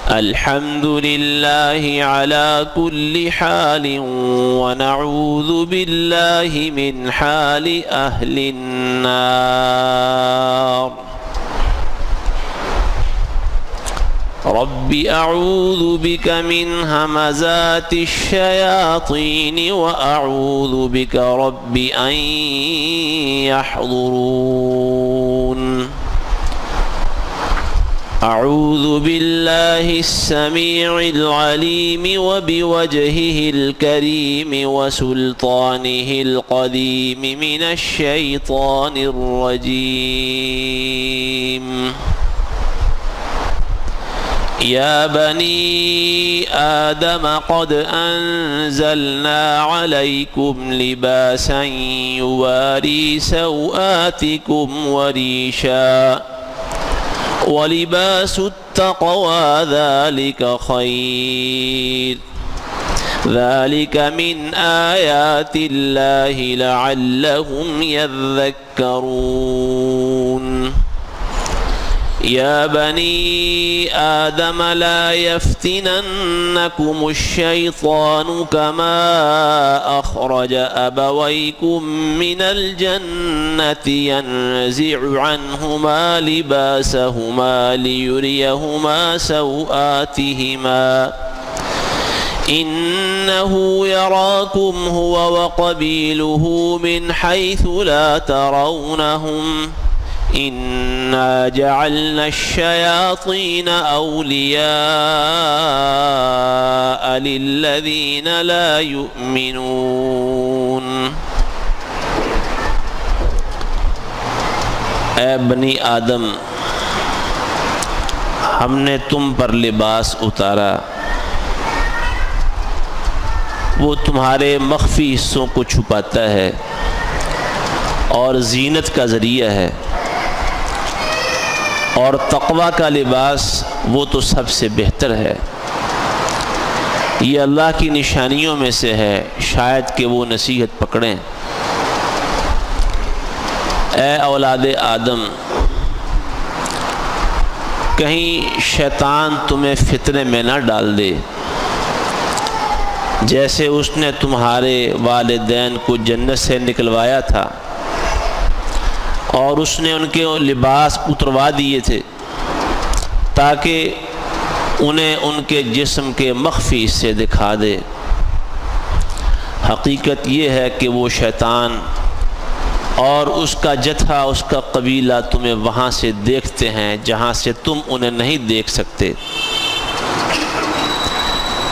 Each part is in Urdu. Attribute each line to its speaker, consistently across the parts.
Speaker 1: الحمد لله على كل حال ونعوذ بالله من حال أهل النار. رب أعوذ بك من همزات الشياطين وأعوذ بك رب أن يحضرون. أعوذ بالله السميع العليم وبوجهه الكريم وسلطانه القديم من الشيطان الرجيم. يا بني آدم قد أنزلنا عليكم لباسا يواري سوآتكم وريشا ولباس التقوى ذلك خير ذلك من آيات الله لعلهم يذكرون. يا بني آدم لا يفتننكم الشيطان كما أخرج أبويكم من الجنة ينزع عنهما لباسهما ليريهما سوآتهما إنه يراكم هو وقبيله من حيث لا ترونهم إنا جعلنا الشياطين أولياء للذين لا يؤمنون. اے بنی آدم، ہم نے تم پر لباس اتارا، وہ تمہارے مخفی حصوں کو چھپاتا ہے اور زینت کا ذریعہ ہے، اور تقوی کا لباس وہ تو سب سے بہتر ہے۔ یہ اللہ کی نشانیوں میں سے ہے، شاید کہ وہ نصیحت پکڑیں۔ اے اولاد آدم، کہیں شیطان تمہیں فتنے میں نہ ڈال دے، جیسے اس نے تمہارے والدین کو جنت سے نکلوایا تھا اور اس نے ان کے لباس اتروا دیے تھے تاکہ انہیں ان کے جسم کے مخفی حصے دکھا دے۔ حقیقت یہ ہے کہ وہ شیطان اور اس کا جتھا، اس کا قبیلہ تمہیں وہاں سے دیکھتے ہیں جہاں سے تم انہیں نہیں دیکھ سکتے۔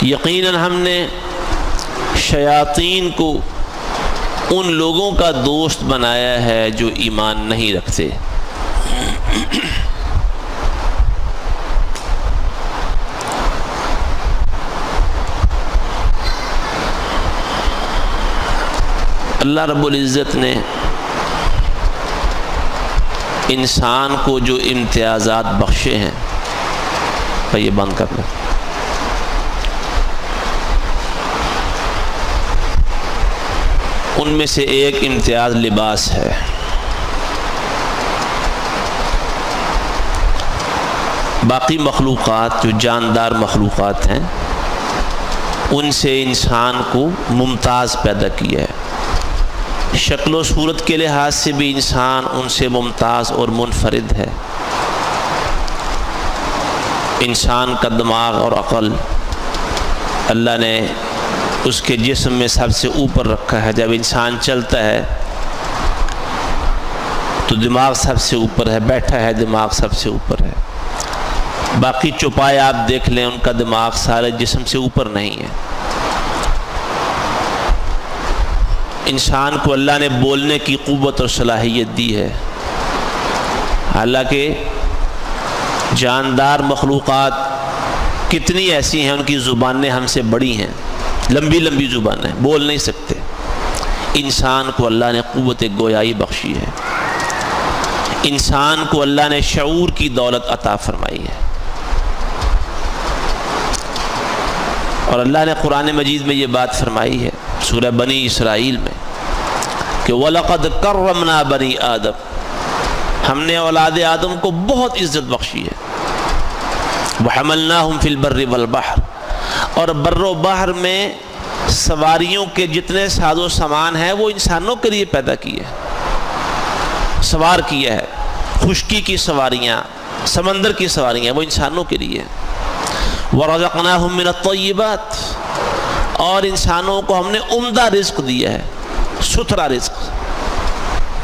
Speaker 1: یقیناً ہم نے شیاطین کو ان لوگوں کا دوست بنایا ہے جو ایمان نہیں رکھتے۔ اللہ رب العزت نے انسان کو جو امتیازات بخشے ہیں، یہ بند کر لیں، ان میں سے ایک امتیاز لباس ہے۔ باقی مخلوقات جو جاندار مخلوقات ہیں ان سے انسان کو ممتاز پیدا کیا ہے، شکل و صورت کے لحاظ سے بھی انسان ان سے ممتاز اور منفرد ہے۔ انسان کا دماغ اور عقل اللہ نے اس کے جسم میں سب سے اوپر رکھا ہے۔ جب انسان چلتا ہے تو دماغ سب سے اوپر ہے، بیٹھا ہے دماغ سب سے اوپر ہے۔ باقی چوپائے آپ دیکھ لیں، ان کا دماغ سارے جسم سے اوپر نہیں ہے۔ انسان کو اللہ نے بولنے کی قوت اور صلاحیت دی ہے، حالانکہ جاندار مخلوقات کتنی ایسی ہیں، ان کی زبانیں ہم سے بڑی ہیں، لمبی لمبی زبانیں، بول نہیں سکتے۔ انسان کو اللہ نے قوت گویائی بخشی ہے، انسان کو اللہ نے شعور کی دولت عطا فرمائی ہے۔ اور اللہ نے قرآن مجید میں یہ بات فرمائی ہے سورہ بنی اسرائیل میں کہ وَلَقَدْ كَرَّمْنَا بَنِي آدم، ہم نے اولاد آدم کو بہت عزت بخشی ہے۔ وحملناہم فی البر والبحر، اور بر و بحر میں سواریوں کے جتنے ساز و سامان ہیں وہ انسانوں کے لیے پیدا کیے، سوار کیا ہے۔ خشکی کی سواریاں، سمندر کی سواریاں وہ انسانوں کے لیے۔ وَرَزَقْنَاهُم مِّنَ الطَّيِّبَاتِ، اور انسانوں کو ہم نے عمدہ رزق دیا ہے، ستھرا رزق۔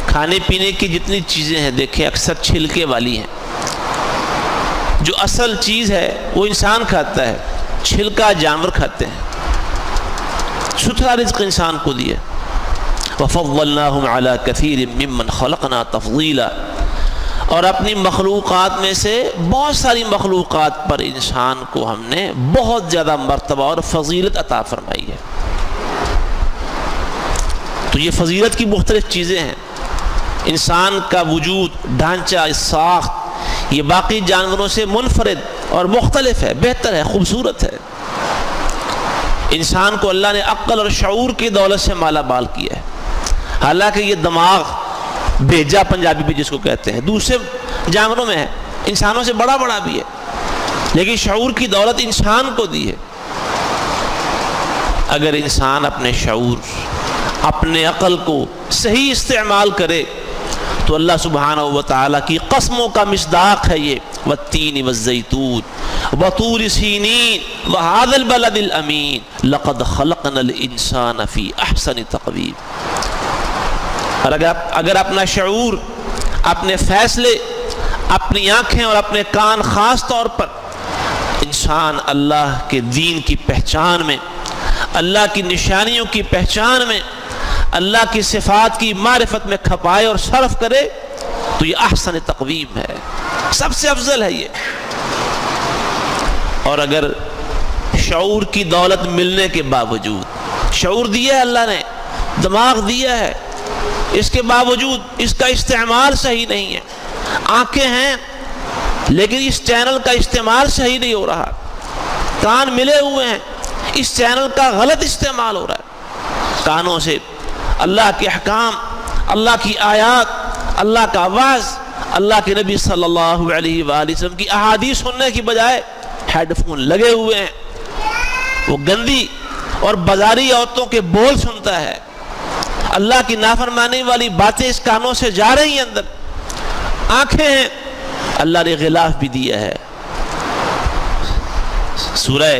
Speaker 1: کھانے پینے کی جتنی چیزیں ہیں دیکھیں اکثر چھلکے والی ہیں، جو اصل چیز ہے وہ انسان کھاتا ہے، چھلکا جانور کھاتے ہیں۔ ستھرا رزق انسان کو دیا۔ وَفَضَّلْنَاهُمْ عَلَى كَثِيرٍ مِّمَّنْ خَلَقْنَا تَفْضِيلًا، اور اپنی مخلوقات میں سے بہت ساری مخلوقات پر انسان کو ہم نے بہت زیادہ مرتبہ اور فضیلت عطا فرمائی ہے۔ تو یہ فضیلت کی مختلف چیزیں ہیں۔ انسان کا وجود، ڈھانچہ، ساخت یہ باقی جانوروں سے منفرد اور مختلف ہے، بہتر ہے، خوبصورت ہے۔ انسان کو اللہ نے عقل اور شعور کی دولت سے مالا مال کیا ہے۔ حالانکہ یہ دماغ بھیجا پنجابی بھی جس کو کہتے ہیں دوسرے جانوروں میں ہے، انسانوں سے بڑا بڑا بھی ہے، لیکن شعور کی دولت انسان کو دی ہے۔ اگر انسان اپنے شعور، اپنے عقل کو صحیح استعمال کرے تو اللہ سبحانہ و تعالیٰ کی قسموں کا مصداق ہے یہ، والتین والزیتون وطور سینین وہذا البلد الامین لقد خلقنا الانسان فی احسن تقویم۔ اور اگر اپنا شعور، اپنے فیصلے، اپنی آنکھیں اور اپنے کان خاص طور پر انسان اللہ کے دین کی پہچان میں، اللہ کی نشانیوں کی پہچان میں، اللہ کی صفات کی معرفت میں کھپائے اور صرف کرے تو یہ احسن تقویم ہے، سب سے افضل ہے یہ۔ اور اگر شعور کی دولت ملنے کے باوجود، شعور دیا ہے اللہ نے، دماغ دیا ہے، اس کے باوجود اس کا استعمال صحیح نہیں ہے، آنکھیں ہیں لیکن اس چینل کا استعمال صحیح نہیں ہو رہا، کان ملے ہوئے ہیں، اس چینل کا غلط استعمال ہو رہا ہے، کانوں سے اللہ کے احکام، اللہ کی آیات، اللہ کا وعظ، اللہ کے نبی صلی اللہ علیہ وآلہ وسلم کی احادیث سننے کی بجائے ہیڈ فون لگے ہوئے ہیں، وہ گندی اور بازاری عورتوں کے بول سنتا ہے، اللہ کی نافرمانی والی باتیں اس کانوں سے جا رہی ہیں اندر، آنکھیں ہیں، اللہ نے غلاف بھی دیا ہے۔ سورہ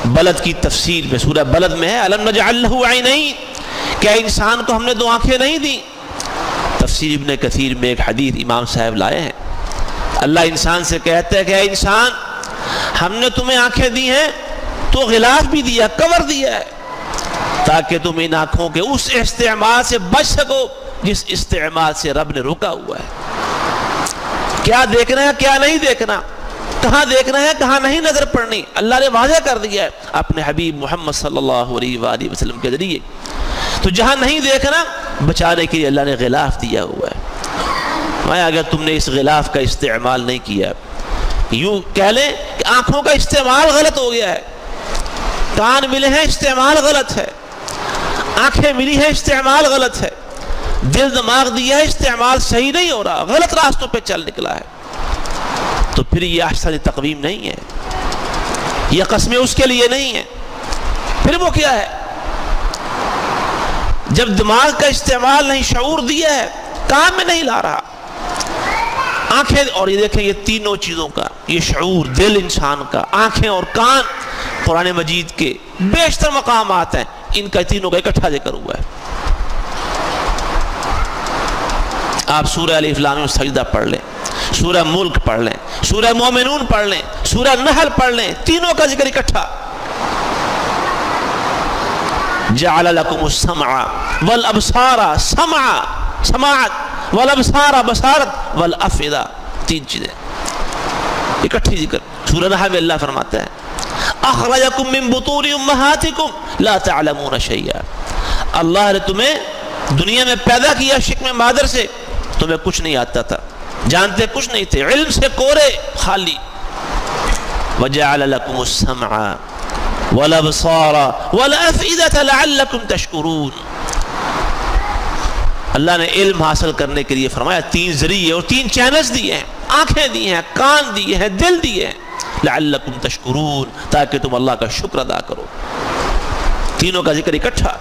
Speaker 1: بلد کی تفسیر میں، سورہ بلد میں ہے الم نجعل لہ عینین، کیا انسان کو ہم نے دو آنکھیں نہیں دی؟ تفسیر ابن کثیر میں ایک حدیث امام صاحب لائے ہیں، اللہ انسان سے کہتا ہے کہ اے انسان، ہم نے تمہیں آنکھیں دی ہیں تو غلاف بھی دیا، کور دیا ہے، تاکہ تم ان آنکھوں کے اس استعمال سے بچ سکو جس استعمال سے رب نے روکا ہوا ہے۔ کیا دیکھنا ہے، کیا نہیں دیکھنا، کہاں دیکھنا ہے، کہاں نہیں نظر پڑنی، اللہ نے واضح کر دیا ہے اپنے حبیب محمد صلی اللہ علیہ وآلہ وسلم کے ذریعے۔ تو جہاں نہیں دیکھنا، بچانے کے لیے اللہ نے غلاف دیا ہوا ہے۔ اگر تم نے اس غلاف کا استعمال نہیں کیا، یوں کہہ لیں کہ آنکھوں کا استعمال غلط ہو گیا ہے، کان ملے ہیں استعمال غلط ہے، آنکھیں ملی ہیں استعمال غلط ہے، دل دماغ دیا ہے استعمال صحیح نہیں ہو رہا، غلط راستوں پہ چل نکلا ہے، تو پھر یہ احسن تقویم نہیں ہے، یہ قسمیں اس کے لیے نہیں ہیں۔ پھر وہ کیا ہے؟ جب دماغ کا استعمال نہیں، شعور دیا ہے، کام میں نہیں لا رہا، آنکھیں، اور یہ دیکھیں یہ تینوں چیزوں کا، یہ شعور، دل انسان کا، آنکھیں اور کان، قرآن مجید کے بیشتر مقامات ہیں ان کا تینوں کا اکٹھا ذکر ہوا ہے۔ آپ سورہ الف لام میم سجدہ پڑھ لیں، سورہ ملک پڑھ لیں، سورہ مومنون پڑھ لیں، سورہ نحل پڑھ لیں، تینوں کا ذکر اکٹھا۔ جعل لکم السمع والابصار، سماعت، والابصار بصارت، والافئدہ، تین چیزیں اکٹھی ذکر۔ سورہ نحل میں اللہ فرماتا ہے اخرجکم من بطون امہاتکم لا تعلمون شیئا، اللہ نے تمہیں دنیا میں پیدا کیا شکم مادر سے، تمہیں کچھ نہیں آتا تھا، جانتے کچھ نہیں تھے، علم سے کورے خالی۔ وجعل لکم السمع والابصار والافئدۃ لعلکم تشکرون، اللہ نے علم حاصل کرنے کے لیے فرمایا تین ذریعے اور تین چینلز دیے ہیں، آنکھیں دی ہیں، کان دیے ہیں، دل دیے ہیں، لعلکم تشکرون، تاکہ تم اللہ کا شکر ادا کرو۔ تینوں کا ذکر اکٹھا۔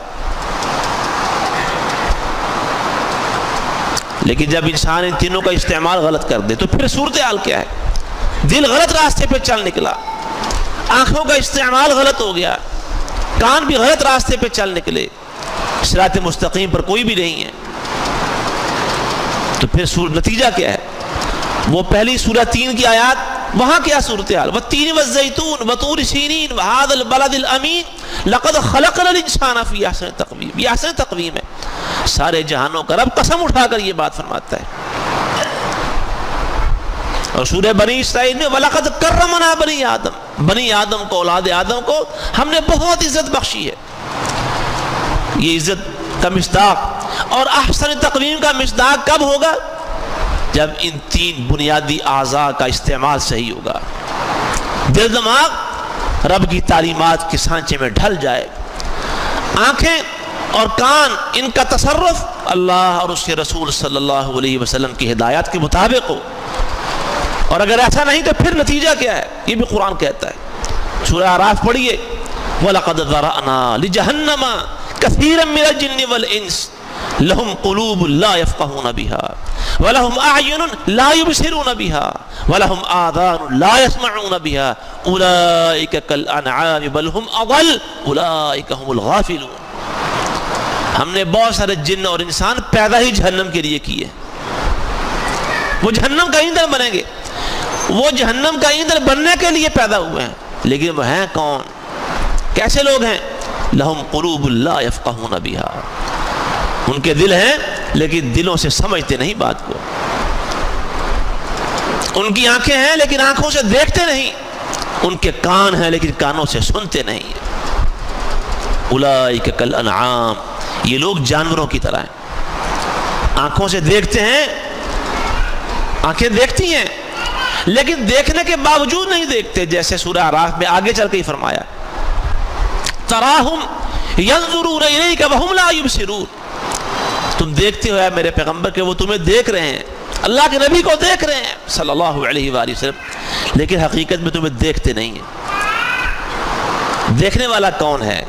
Speaker 1: لیکن جب انسان ان تینوں کا استعمال غلط کر دے تو پھر صورتحال کیا ہے؟ دل غلط راستے پہ چل نکلا، آنکھوں کا استعمال غلط ہو گیا، کان بھی غلط راستے پہ چل نکلے، صراط مستقیم پر کوئی بھی نہیں ہے، تو پھر نتیجہ کیا ہے؟ وہ پہلی سورہ 3 کی آیات، وہاں کیا صورتحال؟ والتین والزیتون وطور سینین وہذا البلد الامین لقد خلقنا الانسان فی احسن تقویم۔ یہ احسن تقویم ہے، سارے جہانوں کا رب قسم اٹھا کر یہ بات فرماتا ہے۔ اور سورہ بنی اسرائیل میں وَلَقَدْ كَرَّمْنَا بَنِي آدم، بنی آدم کو، اولاد آدم کو ہم نے بہت عزت بخشی ہے۔ یہ عزت کا مصداق اور احسن تقویم کا مصداق کب ہوگا؟ جب ان 3 بنیادی اعضاء کا استعمال صحیح ہوگا، دل دماغ رب کی تعلیمات کے سانچے میں ڈھل جائے، آنکھیں اور کان ان کا تصرف اللہ اور اس کے رسول صلی اللہ علیہ وسلم کی ہدایات کے مطابق ہو۔ اور اگر ایسا نہیں تو پھر نتیجہ کیا ہے؟ یہ بھی قرآن کہتا ہے، سورہ اعراف پڑھیے، وَلَقَدْ ذَرَأْنَا لِجَهَنَّمَ كَثِيرًا مِنَ الْجِنِّ وَالْإِنسِ لَهُمْ قُلُوبٌ لَا يَفْقَهُونَ بِهَا وَلَهُمْ أَعْيُنٌ لَا يُبْصِرُونَ بِهَا وَلَهُمْ آذَانٌ لَا يَسْمَعُونَ بِهَا أُولَئِكَ كَالْأَنْعَامِ بَلْ هُمْ أَضَلُّ أُولَئِكَ هُمُ الْغَافِلُونَ۔ ہم نے بہت سارے جن اور انسان پیدا ہی جہنم کے لیے کیے، وہ جہنم کا ایندھن بنیں گے، وہ جہنم کا ایندھن بننے کے لیے پیدا ہوئے ہیں، لیکن وہ ہیں کون؟ کیسے لوگ ہیں؟ لَهُمْ قُلُوبٌ لَا يَفْقَهُونَ بِهَا، ان کے دل ہیں لیکن دلوں سے سمجھتے نہیں بات کو، ان کی آنکھیں ہیں لیکن آنکھوں سے دیکھتے نہیں، ان کے کان ہیں لیکن کانوں سے سنتے نہیں۔ اولئک کالانعام، یہ لوگ جانوروں کی طرح ہیں، آنکھوں سے دیکھتے ہیں، آنکھیں دیکھتی ہیں لیکن دیکھنے کے باوجود نہیں دیکھتے، جیسے سورہ اعراف میں آگے چل کے ہی فرمایا تراہم ینظرون الیک وہم لا یبصرون، تم دیکھتے ہو اے میرے پیغمبر کہ وہ تمہیں دیکھ رہے ہیں، اللہ کے نبی کو دیکھ رہے ہیں صلی اللہ علیہ وآلہ وسلم، لیکن حقیقت میں تمہیں دیکھتے نہیں ہیں۔ دیکھنے والا کون ہے؟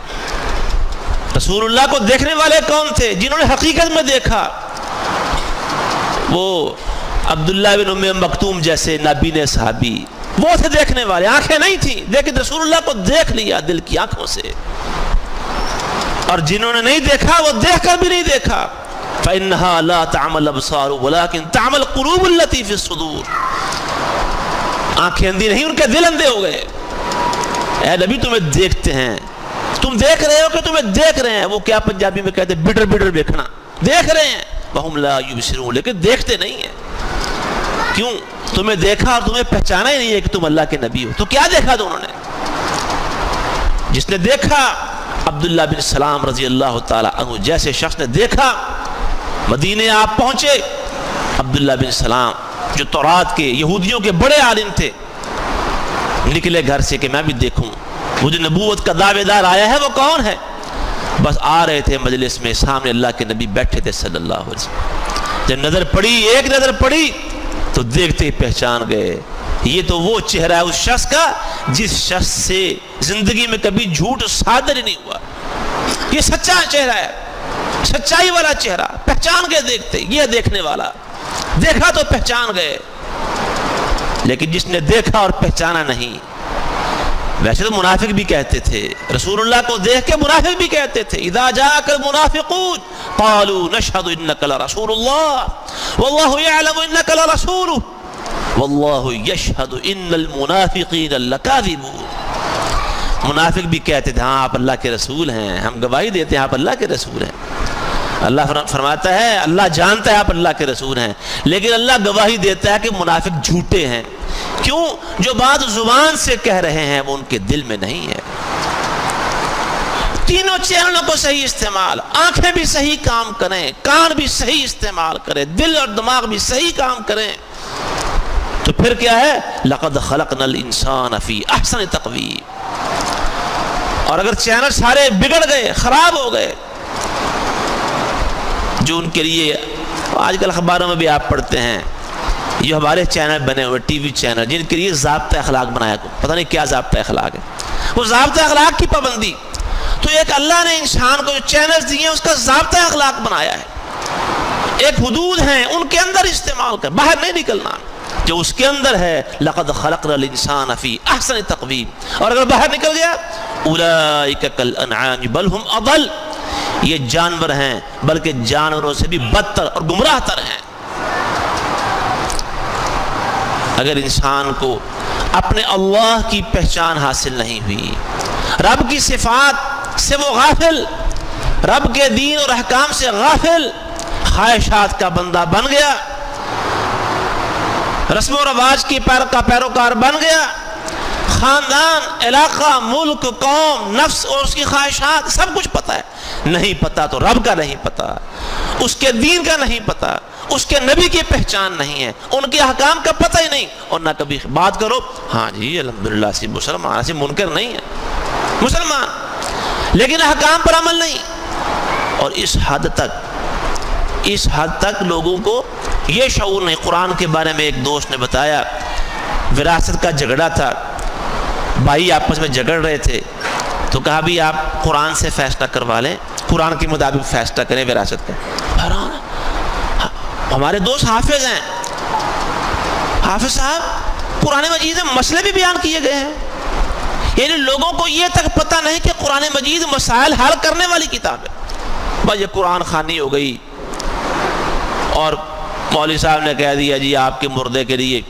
Speaker 1: رسول اللہ کو دیکھنے والے کون تھے؟ جنہوں نے حقیقت میں دیکھا، وہ عبداللہ بن ام مکتوم جیسے نابینا صحابی، وہ تھے دیکھنے والے، آنکھیں نہیں تھیں لیکن رسول اللہ کو دیکھ لیا دل کی آنکھوں سے۔ اور جنہوں نے نہیں دیکھا وہ دیکھ کر بھی نہیں دیکھا، فإنها لا تعمى الأبصار ولكن تعمى القلوب التي في الصدور، آنکھیں اندھی نہیں، ان کے دل اندھے ہو گئے۔ اے نبی تمہیں دیکھتے ہیں، تم دیکھ رہے ہو کہ تمہیں دیکھ رہے ہیں، وہ کیا پنجابی میں کہتے ہیں بٹر بٹر دیکھنا، دیکھ رہے ہیں، وہم لا یبصرون، لیکن دیکھتے نہیں ہیں۔ کیوں؟ تمہیں دیکھا اور تمہیں پہچانا ہی نہیں ہے کہ تم اللہ کے نبی ہو، تو کیا دیکھا تھا انہوں نے؟ جس نے دیکھا عبداللہ بن سلام رضی اللہ تعالی عنہ جیسے شخص نے دیکھا، مدینے آپ پہنچے، عبداللہ بن سلام جو تورات کے یہودیوں کے بڑے عالم تھے، نکلے گھر سے کہ میں بھی دیکھوں وہ جو نبوت کا دعوے دار آیا ہے وہ کون ہے۔ بس آ رہے تھے مجلس میں، سامنے اللہ کے نبی بیٹھے تھے صلی اللہ علیہ وسلم، جب نظر پڑی، ایک نظر پڑی تو دیکھتے ہی پہچان گئے، یہ تو وہ چہرہ ہے اس شخص کا جس شخص سے زندگی میں کبھی جھوٹ صادر ہی نہیں ہوا، یہ سچا چہرہ ہے، سچائی والا چہرہ، پہچان گئے دیکھتے، یہ دیکھنے والا، دیکھا تو پہچان گئے۔ لیکن جس نے دیکھا اور پہچانا نہیں، ویسے تو منافق بھی کہتے تھے، رسول اللہ کو دیکھ کے منافق بھی کہتے تھے، اذا جاءک المنافقون قالوا نشهد انک لرسول اللہ واللہ یعلم انک لرسولہ واللہ یشہد ان المنافقین لکاذبون۔ منافق بھی کہتے تھے ہاں آپ اللہ کے رسول ہیں، ہم گواہی دیتے ہیں آپ اللہ کے رسول ہیں۔ اللہ فرماتا ہے اللہ جانتا ہے آپ اللہ کے رسول ہیں، لیکن اللہ گواہی دیتا ہے کہ منافق جھوٹے ہیں۔ کیوں؟ جو بات زبان سے کہہ رہے ہیں وہ ان کے دل میں نہیں ہے۔ تینوں چینلوں کو صحیح استعمال، آنکھیں بھی صحیح کام کریں، کان بھی صحیح استعمال کریں، دل اور دماغ بھی صحیح کام کریں، تو پھر کیا ہے؟ لَقَدْ خَلَقْنَا الْإِنسَانَ فِي أَحْسَنِ تَقْوِيمٍ۔ اور اگر چینل سارے بگڑ گئے، خراب ہو گئے، جو ان کے لیے آج کل اخباروں میں بھی آپ پڑھتے ہیں، یہ ہمارے چینل بنے ہوئے ٹی وی چینل جن کے لیے ضابطۂ اخلاق بنایا، پتہ نہیں کیا ضابطۂ اخلاق ہے، وہ ضابطۂ اخلاق کی پابندی. تو ایک اللہ نے انسان کو جو چینلز دیے ہیں اس کا ضابطۂ اخلاق بنایا ہے. ایک حدود ہیں ان کے اندر استعمال کر، باہر نہیں نکلنا. جو اس کے اندر ہے لقد خلقنا الانسان فی احسن تقویم، اور اگر باہر نکل گیا اولئک کالانعام بل هم اضل، یہ جانور ہیں بلکہ جانوروں سے بھی بدتر اور گمراہ تر ہیں. اگر انسان کو اپنے اللہ کی پہچان حاصل نہیں ہوئی، رب کی صفات سے وہ غافل، رب کے دین اور احکام سے غافل، خواہشات کا بندہ بن گیا، رسم و رواج کی پیروکار بن گیا، خاندان، علاقہ، ملک، قوم، نفس اور اس کی خواہشات سب کچھ پتہ ہے. نہیں پتہ تو رب کا نہیں پتہ، اس کے دین کا نہیں پتہ، اس کے نبی کی پہچان نہیں ہے، ان کے احکام کا پتہ ہی نہیں. اور نہ کبھی بات کرو ہاں جی الحمدللہ سے مسلمان سے منکر نہیں ہے، مسلمان، لیکن احکام پر عمل نہیں. اور اس حد تک لوگوں کو یہ شعور نہیں. قرآن کے بارے میں ایک دوست نے بتایا، وراثت کا جھگڑا تھا، بھائی آپس میں جھگڑ رہے تھے، تو کہا بھی آپ قرآن سے فیصلہ کروا لیں، قرآن کے مطابق فیصلہ کریں وراثت کا. حیران، ہمارے دوست حافظ ہیں، حافظ صاحب قرآن مجید میں مسئلے بھی بیان کیے گئے ہیں. یعنی لوگوں کو یہ تک پتہ نہیں کہ قرآن مجید مسائل حل کرنے والی کتاب ہے. بس یہ قرآن خوانی ہو گئی، اور مولوی صاحب نے کہہ دیا جی آپ کے مردے کے لیے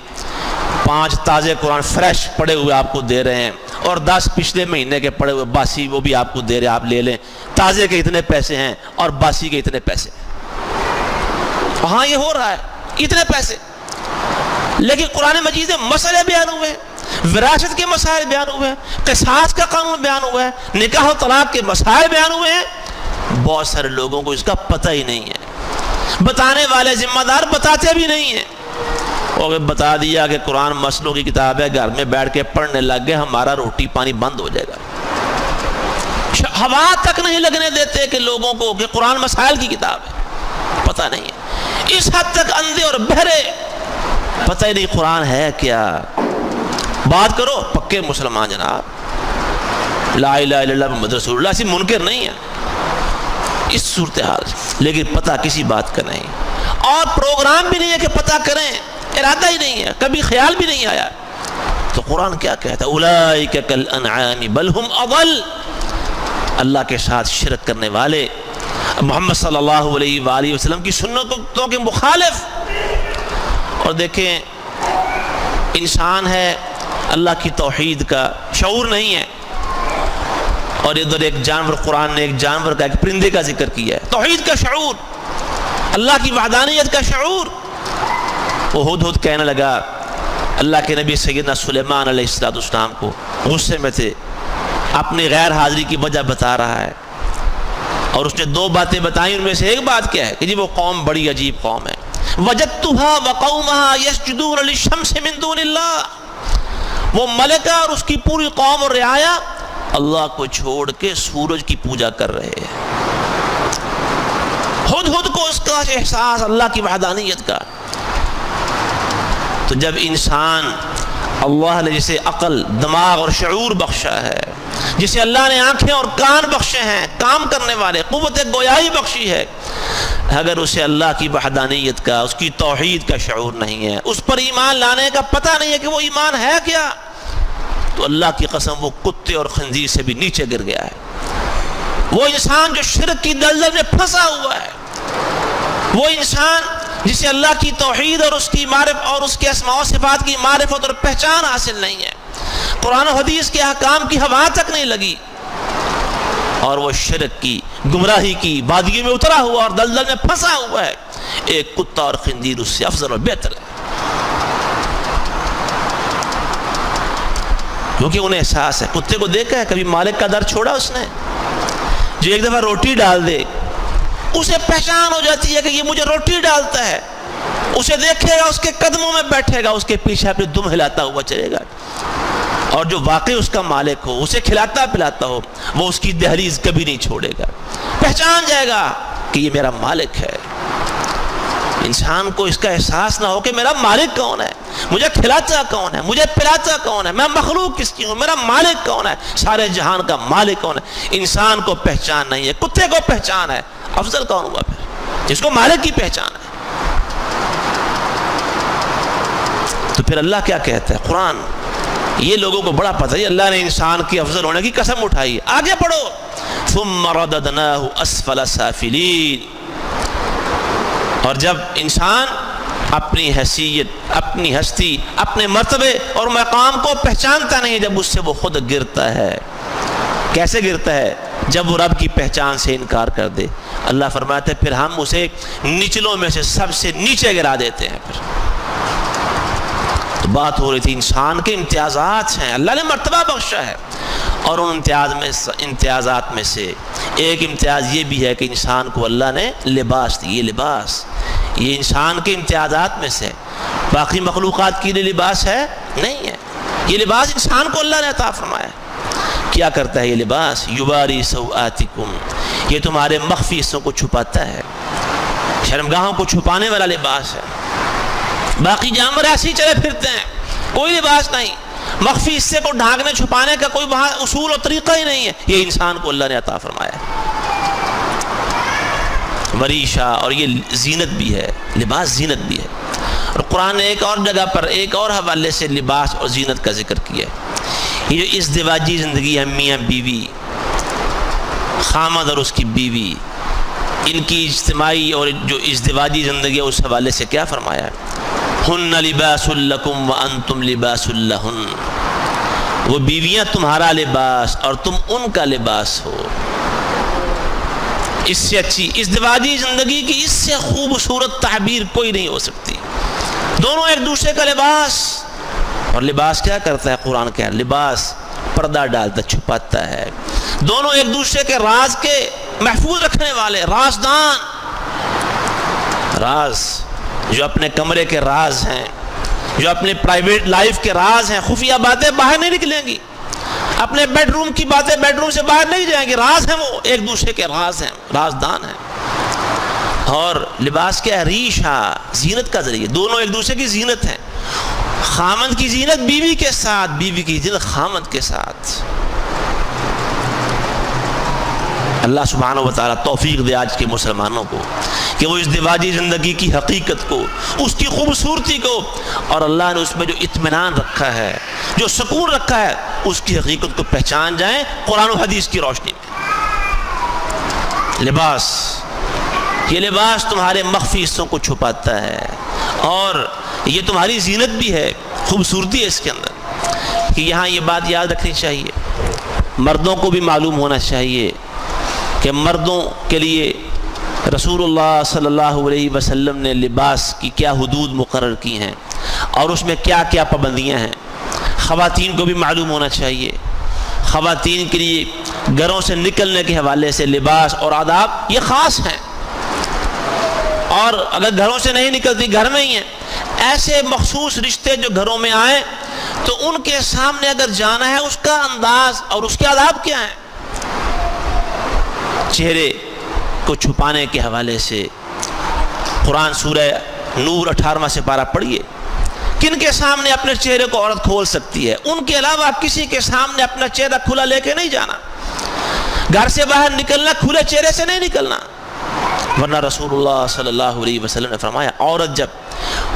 Speaker 1: 5 تازے قرآن فریش پڑے ہوئے آپ کو دے رہے ہیں، اور 10 پچھلے مہینے کے پڑے ہوئے باسی وہ بھی آپ کو دے رہے ہیں، آپ لے لیں. تازے کے اتنے پیسے ہیں اور باسی کے اتنے پیسے. ہاں یہ ہو رہا ہے، اتنے پیسے. لیکن قرآن مجید میں مسئلے بیان ہوئے ہیں، وراثت کے مسائل بیان ہوئے ہیں، قصاص کا قانون بیان ہوا ہے، نکاح و طلاق کے مسائل بیان ہوئے ہیں. بہت سارے لوگوں کو اس کا پتہ ہی نہیں ہے، بتانے والے ذمہ دار بتاتے بھی نہیں ہیں. اور بتا دیا کہ قرآن مسئلوں کی کتاب ہے، گھر میں بیٹھ کے پڑھنے لگ گئے، ہمارا روٹی پانی بند ہو جائے گا. ہوا تک نہیں لگنے دیتے کہ لوگوں کو کہ قرآن مسائل کی کتاب ہے، پتہ نہیں ہے. اس حد تک اندھے اور بہرے، پتہ ہی نہیں قرآن ہے کیا. بات کرو پکے مسلمان جناب، لا الہ الا اللہ محمد رسول اللہ سے منکر نہیں ہے اس صورتحال، لیکن پتہ کسی بات کا نہیں، اور پروگرام بھی نہیں ہے کہ پتہ کریں، ارادہ ہی نہیں ہے، کبھی خیال بھی نہیں آیا. تو قرآن کیا کہتا ہے؟ اولئک کالانعام بل هم اضل. اللہ کے ساتھ شرک کرنے والے، محمد صلی اللہ علیہ وآلہ وسلم کی سنتوں کے مخالف. اور دیکھیں انسان ہے، اللہ کی توحید کا شعور نہیں ہے، اور ادھر ایک جانور، قرآن نے ایک جانور کا، ایک پرندے کا ذکر کیا ہے. توحید کا شعور، اللہ کی وحدانیت کا شعور. وہ ہدہد کہنے لگا، اللہ کے نبی سیدنا سلیمان علیہ السلام کو غصے میں تھے، اپنی غیر حاضری کی وجہ بتا رہا ہے، اور اس نے 2 باتیں بتائیں. ان میں سے ایک بات کیا ہے کہ جی وہ قوم بڑی عجیب قوم ہے. وجدتها وقومها يسجدون للشمس من دون اللہ. وہ ملکہ اور اس کی پوری قوم اور رعایا اللہ کو چھوڑ کے سورج کی پوجا کر رہے ہیں. ہدہد کو اس کا احساس اللہ کی وحدانیت کا. تو جب انسان، اللہ نے جسے عقل، دماغ اور شعور بخشا ہے، جسے اللہ نے آنکھیں اور کان بخشے ہیں، کام کرنے والے، قوت گویائی بخشی ہے، اگر اسے اللہ کی وحدانیت کا، اس کی توحید کا شعور نہیں ہے، اس پر ایمان لانے کا پتہ نہیں ہے کہ وہ ایمان ہے کیا، تو اللہ کی قسم وہ کتے اور خنزیر سے بھی نیچے گر گیا ہے. وہ انسان جو شرک کی دلدل میں پھنسا ہوا ہے، وہ انسان جسے اللہ کی توحید اور اس کی معرفت اور اس کے اسماء و صفات کی معرفت اور پہچان حاصل نہیں ہے، قرآن و حدیث کے احکام کی ہوا تک نہیں لگی، اور وہ شرک کی، گمراہی کی وادی میں اترا ہوا اور دلدل میں پھنسا ہوا ہے. ایک کتا اور خنزیر اس سے افضل اور بہتر ہے، کیونکہ انہیں احساس ہے. کتے کو دیکھا ہے کبھی مالک کا در چھوڑا اس نے؟ جو ایک دفعہ روٹی ڈال دے اسے پہچان ہو جاتی ہے کہ یہ مجھے روٹی ڈالتا ہے، اسے دیکھے گا، اس کے قدموں میں بیٹھے گا، اس کے پیچھے اپنی دم ہلاتا ہوا چلے گا. اور جو واقعی اس کا مالک ہو، اسے کھلاتا پلاتا ہو، وہ اس کی دہلیز کبھی نہیں چھوڑے گا، پہچان جائے گا کہ یہ میرا مالک ہے. انسان کو اس کا احساس نہ ہو کہ میرا مالک کون ہے، مجھے کھلاتا کون ہے، مجھے پلاتا کون ہے، میں مخلوق کس کی ہوں، میرا مالک کون ہے، سارے جہان کا مالک کون ہے۔ انسان کو پہچان نہیں ہے، کتے کو پہچان ہے، افضل کون ہوا پھر جس کو مالک کی پہچان ہے؟ تو پھر اللہ کیا کہتا ہے؟ قرآن یہ لوگوں کو بڑا پتہ ہے، اللہ نے انسان کی افضل ہونے کی قسم اٹھائی ہے۔ آگے پڑھو، ثم رددناہ اسفل سافلین، اور جب انسان اپنی حیثیت، اپنی ہستی، اپنے مرتبے اور مقام کو پہچانتا نہیں، جب اس سے وہ خود گرتا ہے۔ کیسے گرتا ہے؟ جب وہ رب کی پہچان سے انکار کر دے۔ اللہ فرماتے ہیں پھر ہم اسے نچلوں میں سے سب سے نیچے گرا دیتے ہیں۔ پھر تو بات ہو رہی تھی انسان کے امتیازات ہیں، اللہ نے مرتبہ بخشا ہے، اور ان امتیازات میں سے ایک امتیاز یہ بھی ہے کہ انسان کو اللہ نے لباس دی۔ یہ لباس یہ انسان کے امتیازات میں سے، باقی مخلوقات کے لیے لباس ہے نہیں ہے، یہ لباس انسان کو اللہ نے عطا فرمایا۔ کیا کرتا ہے یہ لباس؟ یواری سوآتکم، یہ تمہارے مخفی حصوں کو چھپاتا ہے، شرمگاہوں کو چھپانے والا لباس ہے۔ باقی جانور ایسے ہی چلے پھرتے ہیں، کوئی لباس نہیں، مخفی حصے کو ڈھانکنے چھپانے کا کوئی وہاں اصول اور طریقہ ہی نہیں ہے، یہ انسان کو اللہ نے عطا فرمایا ہے۔ وریشا، اور یہ زینت بھی ہے، لباس زینت بھی ہے۔ اور قرآن نے ایک اور جگہ پر ایک اور حوالے سے لباس اور زینت کا ذکر کیا ہے۔ یہ جو ازدواجی زندگی ہے، میاں بیوی، خامد اور اس کی بیوی، ان کی اجتماعی اور جو ازدواجی زندگی ہے، اس حوالے سے کیا فرمایا ہے؟ ہن لباس لکم وانتم لباس لہن، وہ بیویاں تمہارا لباس اور تم ان کا لباس ہو۔ اس سے اچھی ازدواجی زندگی کی اس سے خوبصورت تعبیر کوئی نہیں ہو سکتی۔ دونوں ایک دوسرے کا لباس، اور لباس کیا کرتا ہے؟ قرآن کیا ہے؟ لباس پردہ ڈالتا، چھپاتا ہے۔ دونوں ایک دوسرے کے راز کے محفوظ رکھنے والے، رازدان، راز جو اپنے کمرے کے راز ہیں، جو اپنے پرائیویٹ لائف کے راز ہیں، خفیہ باتیں باہر نہیں نکلیں گی، اپنے بیڈ روم کی باتیں بیڈ روم سے باہر نہیں جائیں گی، راز ہیں، وہ ایک دوسرے کے راز ہیں، رازدان ہیں۔ اور لباس کیا ہے؟ ریشہ، زینت کا ذریعہ، دونوں ایک دوسرے کی زینت ہیں۔ خامند کی زینت بیوی کے ساتھ، بیوی کی زینت خامند کے ساتھ۔ اللہ سبحانہ و تعالیٰ توفیق دے آج کے مسلمانوں کو کہ وہ ازدواجی زندگی کی حقیقت کو، اس کی خوبصورتی کو، اور اللہ نے اس میں جو اطمینان رکھا ہے، جو سکون رکھا ہے، اس کی حقیقت کو پہچان جائیں قرآن و حدیث کی روشنی میں۔ لباس، یہ لباس تمہارے مخفی حصوں کو چھپاتا ہے، اور یہ تمہاری زینت بھی ہے، خوبصورتی ہے اس کے اندر۔ کہ یہاں یہ بات یاد رکھنی چاہیے، مردوں کو بھی معلوم ہونا چاہیے کہ مردوں کے لیے رسول اللہ صلی اللہ علیہ وسلم نے لباس کی کیا حدود مقرر کی ہیں، اور اس میں کیا کیا پابندیاں ہیں۔ خواتین کو بھی معلوم ہونا چاہیے، خواتین کے لیے گھروں سے نکلنے کے حوالے سے لباس اور آداب یہ خاص ہیں، اور اگر گھروں سے نہیں نکلتی، گھر میں ہی ہیں، ایسے مخصوص رشتے جو گھروں میں آئیں تو ان کے سامنے اگر جانا ہے، اس کا انداز اور اس کے آداب کیا ہیں۔ چہرے کو چھپانے کے حوالے سے قرآن سورہ نور 18واں سپارہ پڑھیے، کن کے سامنے اپنے چہرے کو عورت کھول سکتی ہے؟ ان کے علاوہ کسی کے سامنے اپنا چہرہ کھلا لے کے نہیں جانا، گھر سے باہر نکلنا کھلے چہرے سے نہیں نکلنا، ورنہ رسول اللہ صلی اللہ علیہ وسلم نے فرمایا عورت جب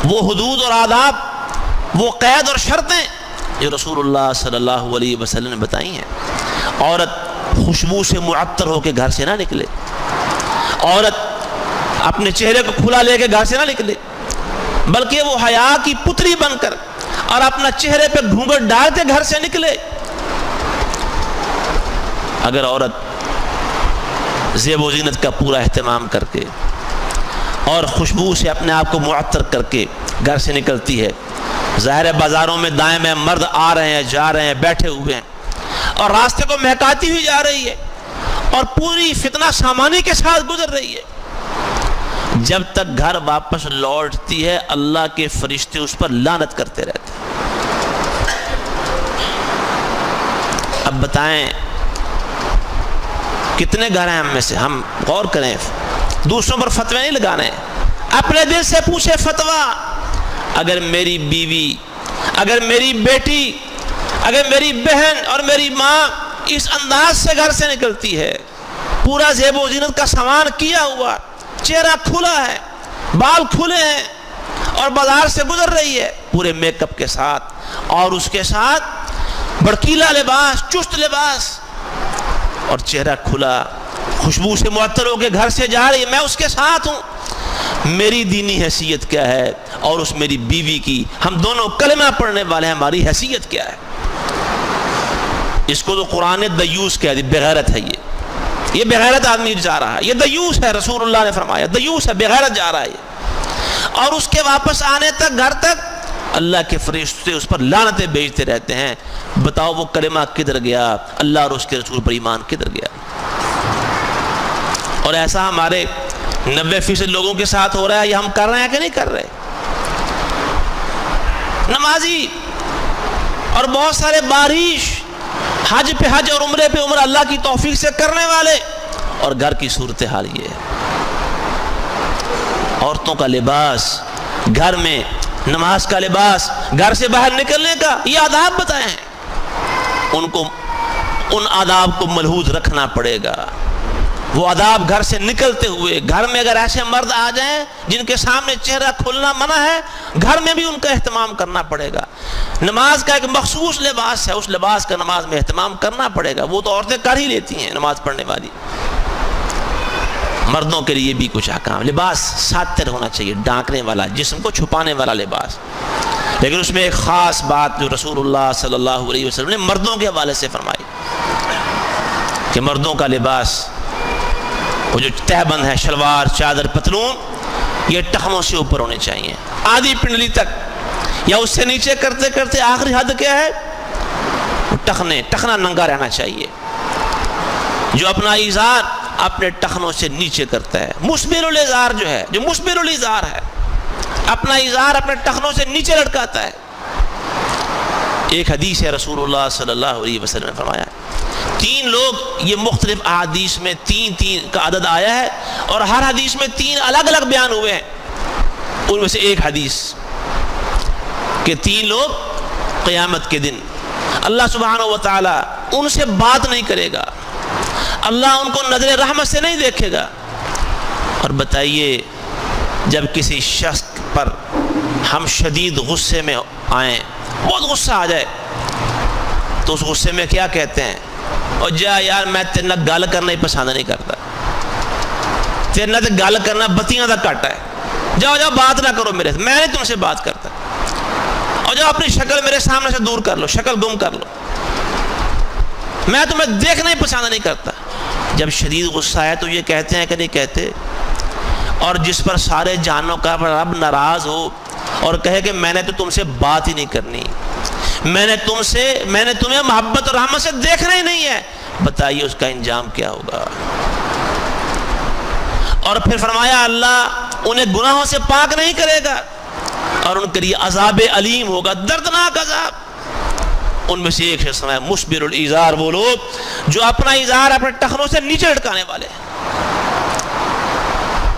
Speaker 1: وہ حدود اور آداب، وہ قید اور شرطیں جو رسول اللہ صلی اللہ علیہ وسلم نے بتائی ہیں، عورت خوشبو سے معطر ہو کے گھر سے نہ نکلے، عورت اپنے چہرے کو کھلا لے کے گھر سے نہ نکلے، بلکہ وہ حیا کی پتلی بن کر اور اپنا چہرے پہ گھونگھٹ ڈال کے گھر سے نکلے۔ اگر عورت زیب و زینت کا پورا اہتمام کر کے اور خوشبو سے اپنے آپ کو معطر کر کے گھر سے نکلتی ہے، ظاہر بازاروں میں دائیں میں مرد آ رہے ہیں، جا رہے ہیں، بیٹھے ہوئے ہیں، اور راستے کو مہکاتی ہوئی جا رہی ہے، اور پوری فتنہ سامانی کے ساتھ گزر رہی ہے، جب تک گھر واپس لوٹتی ہے اللہ کے فرشتے اس پر لعنت کرتے رہتے ہیں۔ اب بتائیں کتنے گھر ہیں ہم میں سے، ہم غور کریں، دوسروں پر فتوے نہیں لگانے، اپنے دل سے پوچھے فتویٰ. اگر میری بیوی، اگر میری بیٹی، اگر میری بہن اور میری ماں اس انداز سے گھر سے نکلتی ہے، پورا زیب و زینت کا سامان کیا ہوا، چہرہ کھلا ہے، بال کھلے ہیں، اور بازار سے گزر رہی ہے پورے میک اپ کے ساتھ، اور اس کے ساتھ بڑکیلا لباس، چست لباس، اور چہرہ کھلا، خوشبو سے معطر ہو کے گھر سے جا رہی ہے، میں اس کے ساتھ ہوں، میری دینی حیثیت کیا ہے اور اس میری بیوی کی، ہم دونوں کلمہ پڑھنے والے ہیں، ہماری حیثیت کیا ہے؟ اس کو تو قرآن دیوس کہہ دی، بغیرت ہے یہ بغیرت آدمی جا رہا ہے، یہ دیوس ہے، رسول اللہ نے فرمایا دیوس ہے، بغیرت جا رہا ہے یہ. اور اس کے واپس آنے تک گھر تک اللہ کے فرشتے اس پر لعنتیں بھیجتے رہتے ہیں. بتاؤ وہ کلمہ کدھر گیا، اللہ اور اس کے رسول پر ایمان کدھر گیا؟ اور ایسا ہمارے 90% لوگوں کے ساتھ ہو رہا ہے، یہ ہم کر رہے ہیں کہ نہیں کر رہے؟ نمازی اور بہت سارے بارش، حج پہ حج اور عمرے پہ عمرہ اللہ کی توفیق سے کرنے والے، اور گھر کی صورتحال یہ ہے. عورتوں کا لباس گھر میں، نماز کا لباس، گھر سے باہر نکلنے کا، یہ آداب بتائے ہیں. ان آداب کو ملحوظ رکھنا پڑے گا. وہ آداب گھر سے نکلتے ہوئے، گھر میں اگر ایسے مرد آ جائیں جن کے سامنے چہرہ کھلنا منع ہے، گھر میں بھی ان کا اہتمام کرنا پڑے گا. نماز کا ایک مخصوص لباس ہے، اس لباس کا نماز میں اہتمام کرنا پڑے گا. وہ تو عورتیں کر ہی لیتی ہیں نماز پڑھنے والی. مردوں کے لیے بھی کچھ احکام. لباس ساتر ہونا چاہیے، ڈھانکنے والا، جسم کو چھپانے والا لباس. لیکن اس میں ایک خاص بات جو رسول اللہ صلی اللہ علیہ وسلم نے مردوں کے حوالے سے فرمائی کہ مردوں کا لباس، وہ جو تہ بند ہے، شلوار، چادر، پتلون، یہ ٹخنوں سے اوپر ہونے چاہیے، آدھی پنڈلی تک، یا اس سے نیچے کرتے کرتے آخری حد کیا ہے؟ ٹخنا ننگا رہنا چاہیے. جو اپنا ازار اپنے ٹخنوں سے نیچے کرتا ہے، مسبل الازار جو ہے، جو مسبل الازار ہے، اپنا ازار اپنے ٹخنوں سے نیچے لٹکاتا ہے. ایک حدیث ہے، رسول اللہ صلی اللہ علیہ وسلم نے فرمایا 3 لوگ، یہ مختلف احادیث میں 3 کا عدد آیا ہے، اور ہر حدیث میں 3 الگ الگ بیان ہوئے ہیں. ان میں سے ایک حدیث کہ 3 لوگ قیامت کے دن اللہ سبحانہ و تعالی ان سے بات نہیں کرے گا، اللہ ان کو نظر رحمت سے نہیں دیکھے گا. اور بتائیے، جب کسی شخص پر ہم شدید غصے میں آئیں، بہت غصہ آ جائے، تو اس غصے میں کیا کہتے ہیں؟ اور جا یار، میں تیرے نال گل کرنا ہی پسند نہیں کرتا، تیرے نال گل کرنا بتیاں دا کٹ ہے، جاؤ بات نہ کرو میرے سے، میں نہیں تم سے بات کرتا، اور جاؤ اپنی شکل میرے سامنے سے دور کر لو، شکل گم کر لو، میں تمہیں دیکھنا ہی پسند نہیں کرتا. جب شدید غصہ ہے تو یہ کہتے ہیں کہ نہیں کہتے؟ اور جس پر سارے جہانوں کا رب ناراض ہو اور کہے کہ میں نے تو تم سے بات ہی نہیں کرنی، میں نے تمہیں محبت اور رحمت سے دیکھنا ہی نہیں ہے، بتائیے اس کا انجام کیا ہوگا؟ اور پھر فرمایا اللہ انہیں گناہوں سے پاک نہیں کرے گا، اور ان کے لیے عذاب علیم ہوگا، دردناک عذاب. ان میں سے ایک شخص ہے مسبل الازار، وہ لوگ جو اپنا ازار اپنے ٹخنوں سے نیچے لٹکانے والے ہیں.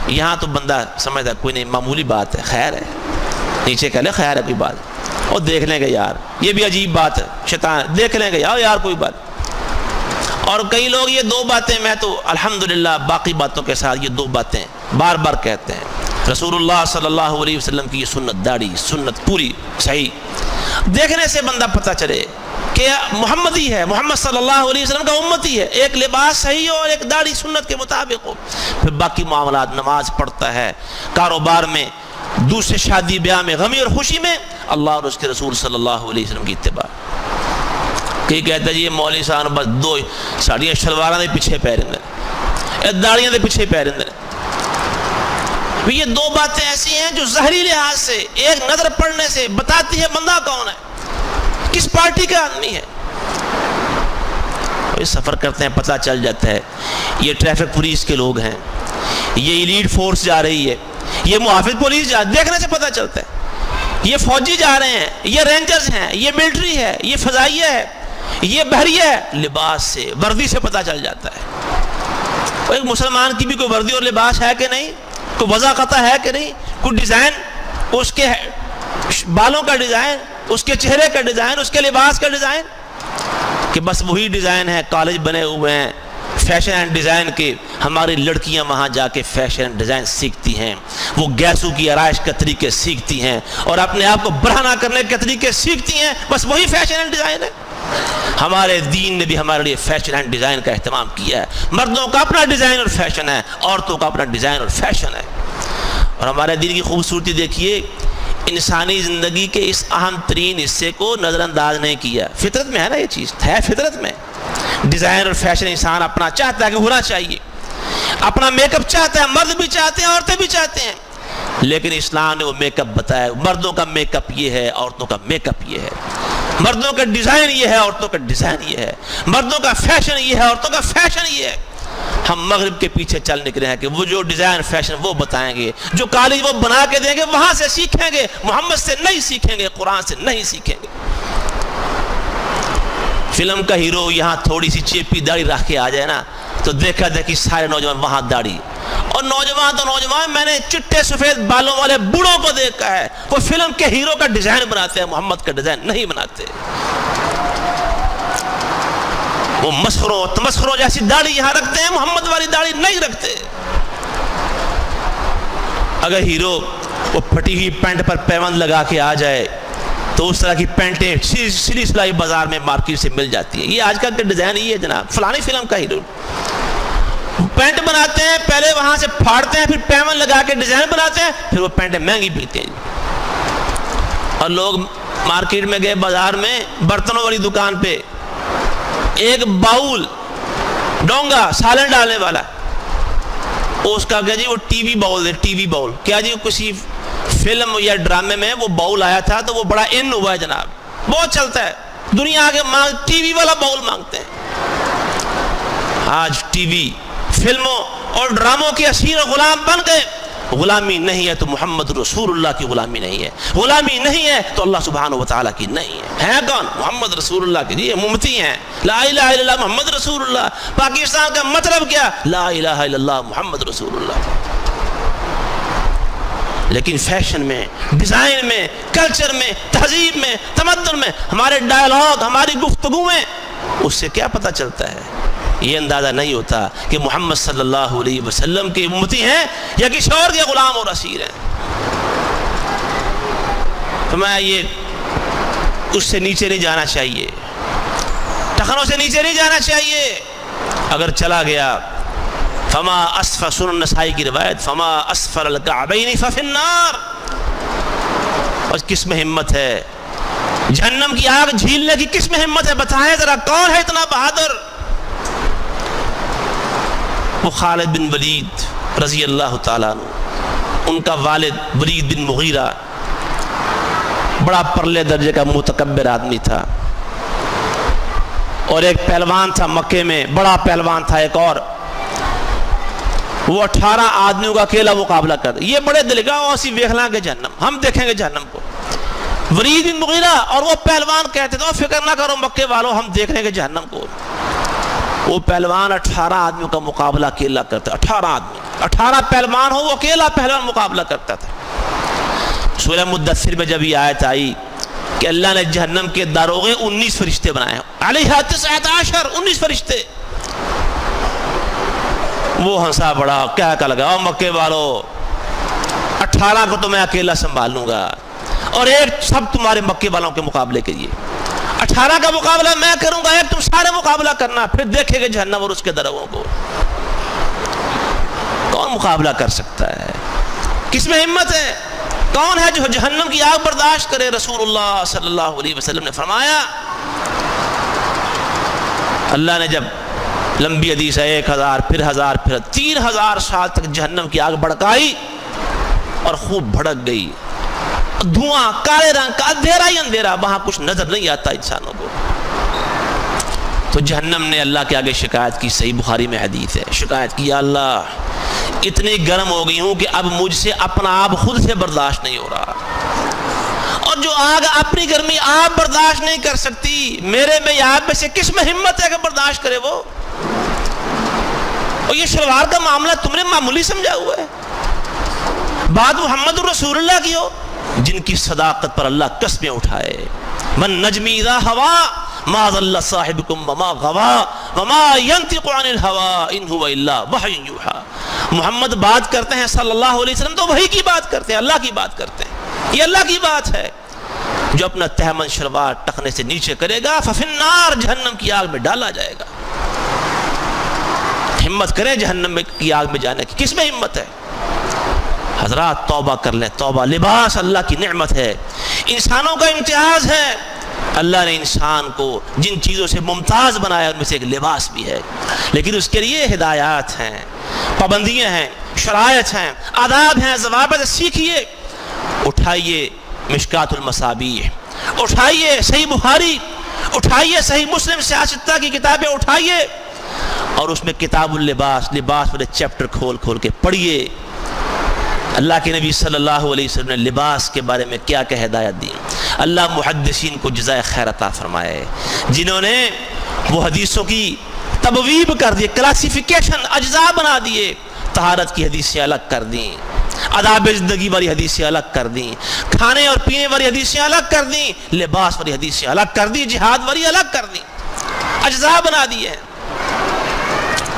Speaker 1: یہاں تو بندہ سمجھتا کوئی نہیں، معمولی بات ہے، خیر ہے، نیچے کہہ لے خیر ہے، کوئی بات، اور دیکھ لیں گے یار، یہ بھی عجیب بات ہے، شیطان دیکھ لیں گے یار کوئی بات. اور کئی لوگ یہ 2 باتیں، میں تو الحمدللہ باقی باتوں کے ساتھ یہ 2 باتیں بار بار کہتے ہیں. رسول اللہ صلی اللہ علیہ وسلم کی یہ سنت، داڑھی سنت پوری صحیح، دیکھنے سے بندہ پتہ چلے کہ محمدی ہے، محمد صلی اللہ علیہ وسلم کا امتی ہے، ایک لباس صحیح ہو اور ایک داڑھی سنت کے مطابق ہو. پھر باقی معاملات، نماز پڑھتا ہے، کاروبار میں، دوسرے شادی بیاہ میں، غمی اور خوشی میں اللہ اور اس کے رسول صلی اللہ علیہ وسلم کی اتباع. کئی کہتا ہے جی یہ مولوی صاحب بس 2 ساڑیاں شلواراں دے پیچھے پے رہندے، داڑیاں دے پیچھے پے رہندے. یہ 2 باتیں ایسی ہیں جو ظاہری لحاظ سے ایک نظر پڑنے سے بتاتی ہے بندہ کون ہے، کس پارٹی کا آدمی ہے. سفر کرتے ہیں پتہ چل جاتا ہے یہ ٹریفک پولیس کے لوگ ہیں، یہ ایلیٹ فورس جا رہی ہے، یہ محافظ پولیس جا، دیکھنے سے پتہ چلتا ہے، یہ فوجی جا رہے ہیں، یہ رینجرز ہیں، یہ ملٹری ہے، یہ فضائیہ ہے، یہ بحریہ ہے. لباس سے، وردی سے پتہ چل جاتا ہے. ایک مسلمان کی بھی کوئی وردی اور لباس ہے کہ نہیں؟ کوئی وضع قطع ہے کہ نہیں؟ کوئی ڈیزائن، اس کے بالوں کا ڈیزائن، اس کے چہرے کا ڈیزائن، اس کے لباس کا ڈیزائن، کہ بس وہی ڈیزائن ہے؟ کالج بنے ہوئے ہیں فیشن اینڈ ڈیزائن کے، ہماری لڑکیاں وہاں جا کے فیشن اینڈ ڈیزائن سیکھتی ہیں، وہ گیسوں کی آرائش کے طریقے سیکھتی ہیں اور اپنے آپ کو برہنہ کرنے کے طریقے سیکھتی ہیں، بس وہی فیشن اینڈ ڈیزائن ہے؟ ہمارے دین نے بھی ہمارے لیے فیشن اینڈ ڈیزائن کا اہتمام کیا ہے۔ مردوں کا اپنا ڈیزائن اور فیشن ہے، عورتوں کا اپنا ڈیزائن اور فیشن ہے۔ اور ہمارے دین کی خوبصورتی دیکھیے، انسانی زندگی کے اس اہم ترین حصے کو نظر انداز نہیں کیا۔ فطرت میں ہے نا، یہ چیز ہے فطرت میں، ڈیزائن اور فیشن انسان اپنا چاہتا ہے کہ ہونا چاہیے، اپنا میک اپ چاہتا ہے، مرد بھی چاہتے ہیں، عورتیں بھی چاہتے ہیں، لیکن اسلام نے وہ میک اپ بتایا، مردوں کا میک اپ یہ ہے، عورتوں کا میک اپ یہ ہے، مردوں کا ڈیزائن یہ ہے، عورتوں کا ڈیزائن یہ ہے، مردوں کا فیشن یہ ہے، عورتوں کا فیشن یہ ہے۔ ہم مغرب کے پیچھے چل نکلے ہیں کہ وہ جو ڈیزائن فیشن وہ بتائیں گے، جو کالج وہ بنا کے دیں گے وہاں سے سیکھیں گے، محمد سے نہیں سیکھیں گے، قرآن سے نہیں سیکھیں گے۔ فلم کا ہیرو یہاں تھوڑی سی چیپی داڑھی رکھ کے آ جائے نا تو دیکھا دیکھی سارے نوجوان وہاں داڑھی، اور نوجوان تو نوجوان، میں نے چٹے سفید بالوں والے بوڑھوں کو دیکھا ہے، وہ فلم کے ہیرو کا ڈیزائن بناتے ہیں، محمد کا ڈیزائن نہیں بناتے۔ وہ مسخروں تمسخروں جیسی داڑھی یہاں رکھتے ہیں، محمد والی داڑھی نہیں رکھتے۔ اگر ہیرو وہ پھٹی ہوئی پینٹ پر پیوند لگا کے آ جائے تو اس طرح کی پینٹیں سلی سلائی بازار میں مارکیٹ سے مل جاتی ہیں۔ یہ آج کل کا ڈیزائن یہ ہے جناب، فلانی فلم کا ہیرو پینٹ بناتے ہیں، پہلے وہاں سے پھاڑتے ہیں، پھر پیوند لگا کے ڈیزائن بناتے ہیں، پھر وہ پینٹیں مہنگی بکتی ہیں۔ اور لوگ مارکیٹ میں گئے، بازار میں برتنوں والی دکان پہ ایک باؤل ڈونگا سالن ڈالنے والا، اس کا کیا جی وہ ٹی وی باؤل ہے، ٹی وی باؤل کیا جی، کسی فلم یا ڈرامے میں وہ باؤل آیا تھا تو وہ بڑا ان ہوا ہے جناب، بہت چلتا ہے، دنیا آگے ٹی وی والا باؤل مانگتے ہیں۔ آج ٹی وی فلموں اور ڈراموں کے اسیر و غلام بن گئے۔ غلامی نہیں ہے تو محمد رسول اللہ کی غلامی نہیں ہے، غلامی نہیں ہے تو اللہ سبحانہ و تعالیٰ کی نہیں ہے کون؟ محمد رسول اللہ کی۔ یہ ممتی ہیں، لا الہ الا اللہ محمد رسول اللہ۔ پاکستان کا مطلب کیا؟ لا الہ الا اللہ محمد رسول اللہ۔ لیکن فیشن میں، ڈیزائن میں، کلچر میں، تہذیب میں، تمدن میں ہمارے ڈائلاگ، ہماری گفتگویں، اس سے کیا پتہ چلتا ہے؟ یہ اندازہ نہیں ہوتا کہ محمد صلی اللہ علیہ وسلم کے امتی ہیں یا کسی اور کے غلام اور اسیر ہیں۔ تو میں یہ اس سے نیچے نہیں جانا چاہیے، ٹخنوں سے نیچے نہیں جانا چاہیے۔ اگر چلا گیا فما اسفل، سنن نسائی کی روایت، فما اسفل الکعبین ففی النار، اور کس میں ہمت ہے جہنم کی آگ جھیلنے کی؟ کس میں ہمت ہے؟ بتائیں ذرا، کون ہے اتنا بہادر؟ وہ خالد بن ولید رضی اللہ تعالیٰ عنہ، ان کا والد ولید بن مغیرہ بڑا پرلے درجے کا متکبر آدمی تھا، اور ایک پہلوان تھا مکے میں، بڑا پہلوان تھا ایک اور، وہ 18 آدمیوں کا اکیلا مقابلہ کر، یہ بڑے دل کا اسی دیکھ لیں گے جہنم، ہم دیکھیں گے جہنم کو۔ ولید بن مغیرہ اور وہ پہلوان کہتے تھے فکر نہ کرو مکے والوں، ہم دیکھ لیں گے جہنم کو۔ وہ پہلوان 18 آدمیوں کا مقابلہ اکیلا کرتا، 18 آدمی، 18 پہلوان ہو، وہ اکیلا پہلوان مقابلہ کرتا تھا۔ سورہ مدثر میں جب یہ آیت آئی کہ اللہ نے جہنم کے داروغے 19 فرشتے بنائے ہیں، علیہا 19 19 فرشتے، وہ ہنسا بڑا، کیا لگا، او مکے والو، 18 کو تو میں اکیلا سنبھال لوں گا، اور ایک سب تمہارے مکے والوں کے مقابلے کے لیے، 18 کا مقابلہ میں کروں گا، ایک تم سارے مقابلہ کرنا، پھر دیکھیں گے جہنم اور اس کے دروغوں کو۔ کون مقابلہ کر سکتا ہے؟ کس میں ہمت ہے؟ کون ہے جو جہنم کی آگ برداشت کرے؟ رسول اللہ صلی اللہ علیہ وسلم نے فرمایا، اللہ نے جب لمبی حدیث ہے 1000 پھر 1000 پھر 3000 سال تک جہنم کی آگ بھڑکائی اور خوب بھڑک گئی، دھواں کالے رنگ کا، اندھیرا ہی اندھیرا، وہاں کچھ نظر نہیں آتا انسانوں کو۔ تو جہنم نے اللہ کے آگے شکایت کی، صحیح بخاری میں حدیث ہے، شکایت کی، یا اللہ اتنی گرم ہو گئی ہوں کہ اب مجھ سے اپنا آپ خود سے برداشت نہیں ہو رہا، اور جو آگ اپنی گرمی آپ برداشت نہیں کر سکتی، میرے میں یا آپ میں سے کس میں ہمت ہے کہ برداشت کرے وہ؟ اور یہ شلوار کا معاملہ تم نے معمولی سمجھا ہوا ہے؟ بات محمد الرسول اللہ کی ہو جن کی صداقت پر اللہ قسمیں اٹھائے. من نجمی اذا ہوا ما ضل صاحبکم وما غوا وما ينطق عن الهوى ان هو الا وحی یوحی. محمد بات کرتے ہیں صلی اللہ علیہ وسلم تو وحی کی بات کرتے ہیں, اللہ کی بات کرتے ہیں. یہ اللہ کی بات ہے. جو اپنا تہمن شلوار ٹخنے سے نیچے کرے گا ففی النار, جہنم کی آگ میں ڈالا جائے گا. ہمت کریں جہنم کی آگ میں جانے کی, کس میں ہمت ہے؟ حضرات توبہ کر لیں. توبہ لباس اللہ کی نعمت ہے, انسانوں کا امتیاز ہے. اللہ نے انسان کو جن چیزوں سے ممتاز بنایا ان میں سے ایک لباس بھی ہے, لیکن اس کے لیے ہدایات ہیں, پابندیاں ہیں, شرائط ہیں, آداب ہیں, ضوابط. سیکھیے, اٹھائیے مشکات المصابیح, اٹھائیے صحیح بخاری, اٹھائیے صحیح مسلم سیاستہ کی کتابیں اٹھائیے, اور اس میں کتاب اللباس, لباس والے چیپٹر کھول کھول کے پڑھیے. اللہ کے نبی صلی اللہ علیہ وسلم نے لباس کے بارے میں کیا کیا ہدایت دی. اللہ محدثین کو جزائے خیر عطا فرمائے جنہوں نے وہ حدیثوں کی تبویب کر دی, کلاسیفیکیشن, اجزاء بنا دیے. طہارت کی حدیثیں الگ کر دیں, آداب زندگی والی حدیثیں الگ کر دیں, کھانے اور پینے والی حدیثیں الگ کر دیں, لباس والی حدیثیں الگ کر دیں, جہاد والی الگ کر دیں, اجزاء بنا دیے.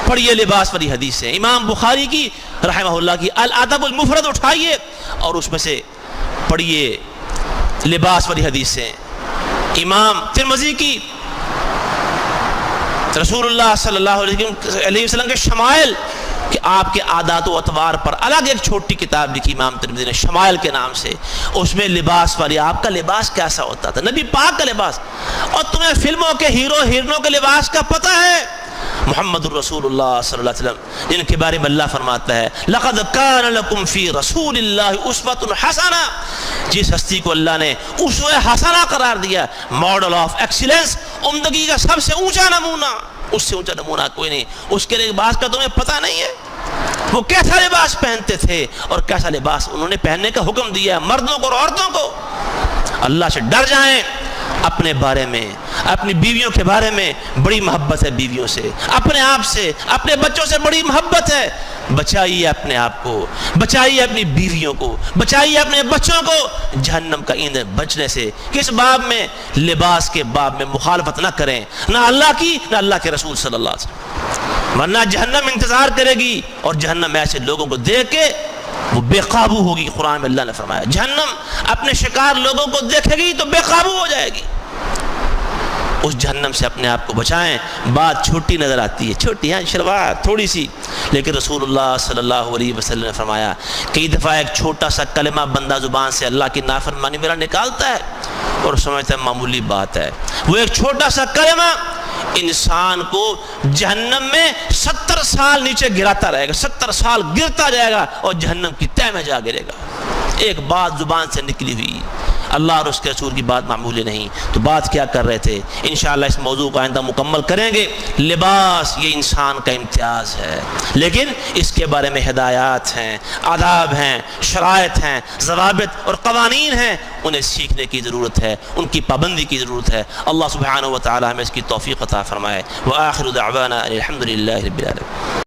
Speaker 1: پڑھیے لباس والی حدیثیں. امام بخاری کی رحمہ اللہ کی الادب المفرد اٹھائیے اور اس میں سے پڑھیے لباس والی حدیثیں. امام ترمذی کی رسول اللہ صلی اللہ علیہ وسلم کے شمائل, کہ آپ کے عادات و اطوار پر الگ ایک چھوٹی کتاب لکھی امام ترمذی نے شمائل کے نام سے. اس میں لباس والی, آپ کا لباس کیسا ہوتا تھا, نبی پاک کا لباس. اور تمہیں فلموں کے ہیرو ہیرنوں کے لباس کا پتہ ہے؟ محمد الرسول اللہ صلی اللہ علیہ وسلم جن کے بارے میں اللہ فرماتا ہے لقد کان لکم فی رسول اللہ اسوۃ حسنہ, جس ہستی کو اللہ نے اسوہ حسنہ قرار دیا, ماڈل آف ایکسیلنس, عمدگی کا سب سے اونچا نمونہ, اس سے اونچا نمونہ کوئی نہیں. اس کے لباس کا تمہیں پتہ نہیں ہے وہ کیسا لباس پہنتے تھے اور کیسا لباس انہوں نے پہننے کا حکم دیا ہے مردوں کو اور عورتوں کو. اللہ سے ڈر جائیں. اپنے بارے میں, اپنی بیویوں کے بارے میں بڑی محبت ہے بیویوں سے, اپنے آپ سے, اپنے بچوں سے بڑی محبت ہے. بچائیے اپنے آپ کو, بچائیے اپنی بیویوں کو, بچائیے اپنے بچوں کو جہنم کا ایندھن بچنے سے. کس باب میں؟ لباس کے باب میں مخالفت نہ کریں, نہ اللہ کی نہ اللہ کے رسول صلی اللہ علیہ وسلم, ورنہ جہنم انتظار کرے گی. اور جہنم ایسے لوگوں کو دیکھ کے وہ بے قابو ہوگی. قرآن میں اللہ نے فرمایا جہنم اپنے شکار لوگوں کو دیکھے گی تو بے قابو ہو جائے گی. اس جہنم سے اپنے آپ کو بچائیں. بات چھوٹی نظر آتی ہے, چھوٹی ہے شلوار تھوڑی سی, لیکن رسول اللہ صلی اللہ علیہ وسلم نے فرمایا کئی دفعہ ایک چھوٹا سا کلمہ بندہ زبان سے اللہ کی نافرمانی میرا نکالتا ہے اور سمجھتا ہے معمولی بات ہے. وہ ایک چھوٹا سا کلمہ انسان کو جہنم میں 70 سال نیچے گراتا رہے گا, 70 سال گرتا جائے گا اور جہنم کی تہ میں جا گرے گا. ایک بات زبان سے نکلی ہوئی, اللہ اور اس کے رسول کی بات معمولی نہیں. تو بات کیا کر رہے تھے؟ انشاءاللہ اس موضوع کو آئندہ مکمل کریں گے. لباس یہ انسان کا امتیاز ہے, لیکن اس کے بارے میں ہدایات ہیں, آداب ہیں, شرائط ہیں, ضوابط اور قوانین ہیں. انہیں سیکھنے کی ضرورت ہے, ان کی پابندی کی ضرورت ہے. اللہ سبحانہ و تعالی ہمیں اس کی توفیق عطا فرمائے. وآخر دعوانا الحمدللہ رب العالمین.